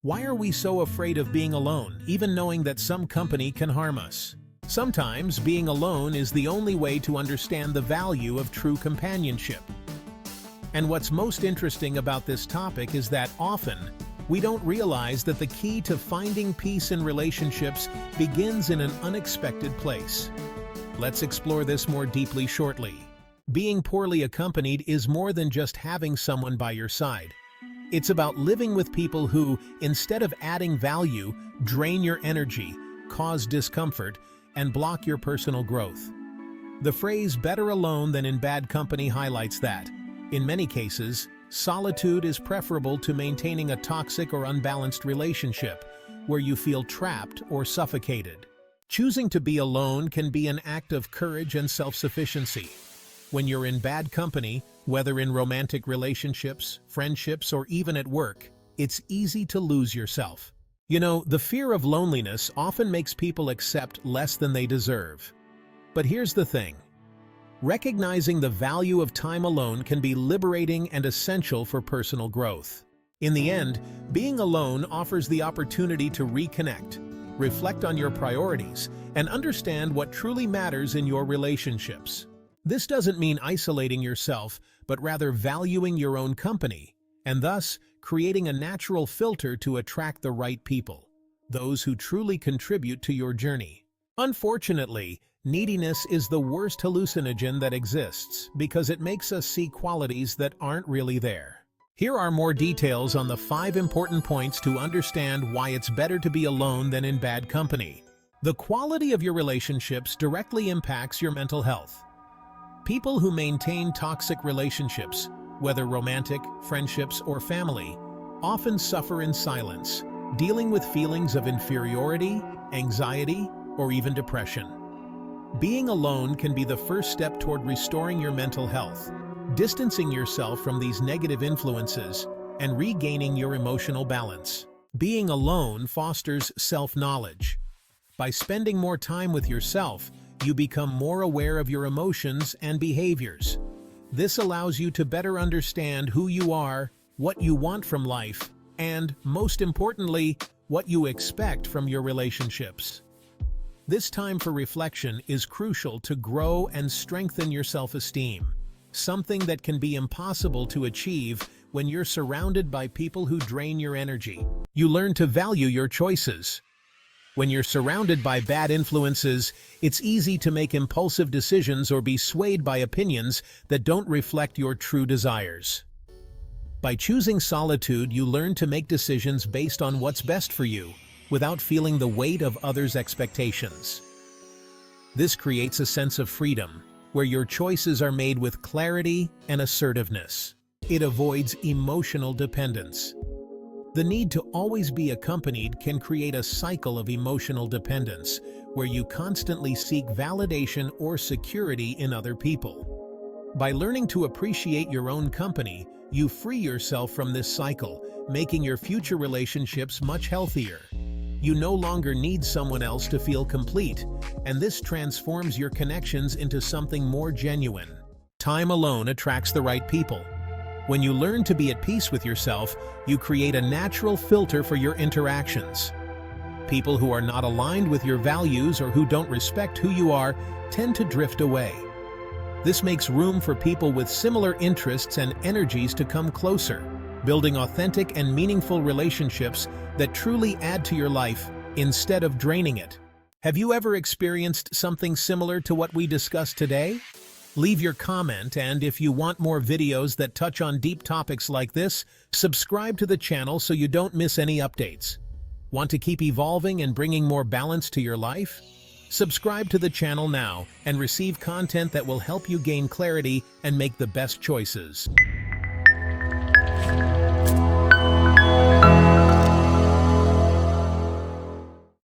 Why are we so afraid of being alone, even knowing that some company can harm us? Sometimes being alone is the only way to understand the value of true companionship. And what's most interesting about this topic is that often, we don't realize that the key to finding peace in relationships begins in an unexpected place. Let's explore this more deeply shortly. Being poorly accompanied is more than just having someone by your side. It's about living with people who, instead of adding value, drain your energy, cause discomfort, and block your personal growth. The phrase "better alone than in bad company" highlights that. In many cases, solitude is preferable to maintaining a toxic or unbalanced relationship, where you feel trapped or suffocated. Choosing to be alone can be an act of courage and self-sufficiency. When you're in bad company, whether in romantic relationships, friendships, or even at work, it's easy to lose yourself. You know, the fear of loneliness often makes people accept less than they deserve. But here's the thing. Recognizing the value of time alone can be liberating and essential for personal growth. In the end, being alone offers the opportunity to reconnect, reflect on your priorities, and understand what truly matters in your relationships. This doesn't mean isolating yourself, but rather valuing your own company, and thus creating a natural filter to attract the right people, those who truly contribute to your journey. Unfortunately, neediness is the worst hallucinogen that exists because it makes us see qualities that aren't really there. Here are more details on the 5 important points to understand why it's better to be alone than in bad company. The quality of your relationships directly impacts your mental health. People who maintain toxic relationships, whether romantic, friendships, or family, often suffer in silence, dealing with feelings of inferiority, anxiety, or even depression. Being alone can be the first step toward restoring your mental health, distancing yourself from these negative influences, and regaining your emotional balance. Being alone fosters self-knowledge. By spending more time with yourself, you become more aware of your emotions and behaviors. This allows you to better understand who you are, what you want from life, and, most importantly, what you expect from your relationships. This time for reflection is crucial to grow and strengthen your self-esteem, something that can be impossible to achieve when you're surrounded by people who drain your energy. You learn to value your choices. When you're surrounded by bad influences, it's easy to make impulsive decisions or be swayed by opinions that don't reflect your true desires. By choosing solitude, you learn to make decisions based on what's best for you, without feeling the weight of others' expectations. This creates a sense of freedom, where your choices are made with clarity and assertiveness. It avoids emotional dependence. The need to always be accompanied can create a cycle of emotional dependence, where you constantly seek validation or security in other people. By learning to appreciate your own company, you free yourself from this cycle, making your future relationships much healthier. You no longer need someone else to feel complete, and this transforms your connections into something more genuine. Time alone attracts the right people. When you learn to be at peace with yourself, you create a natural filter for your interactions. People who are not aligned with your values or who don't respect who you are tend to drift away. This makes room for people with similar interests and energies to come closer, building authentic and meaningful relationships that truly add to your life instead of draining it. Have you ever experienced something similar to what we discussed today? Leave your comment, and if you want more videos that touch on deep topics like this, subscribe to the channel so you don't miss any updates. Want to keep evolving and bringing more balance to your life? Subscribe to the channel now and receive content that will help you gain clarity and make the best choices.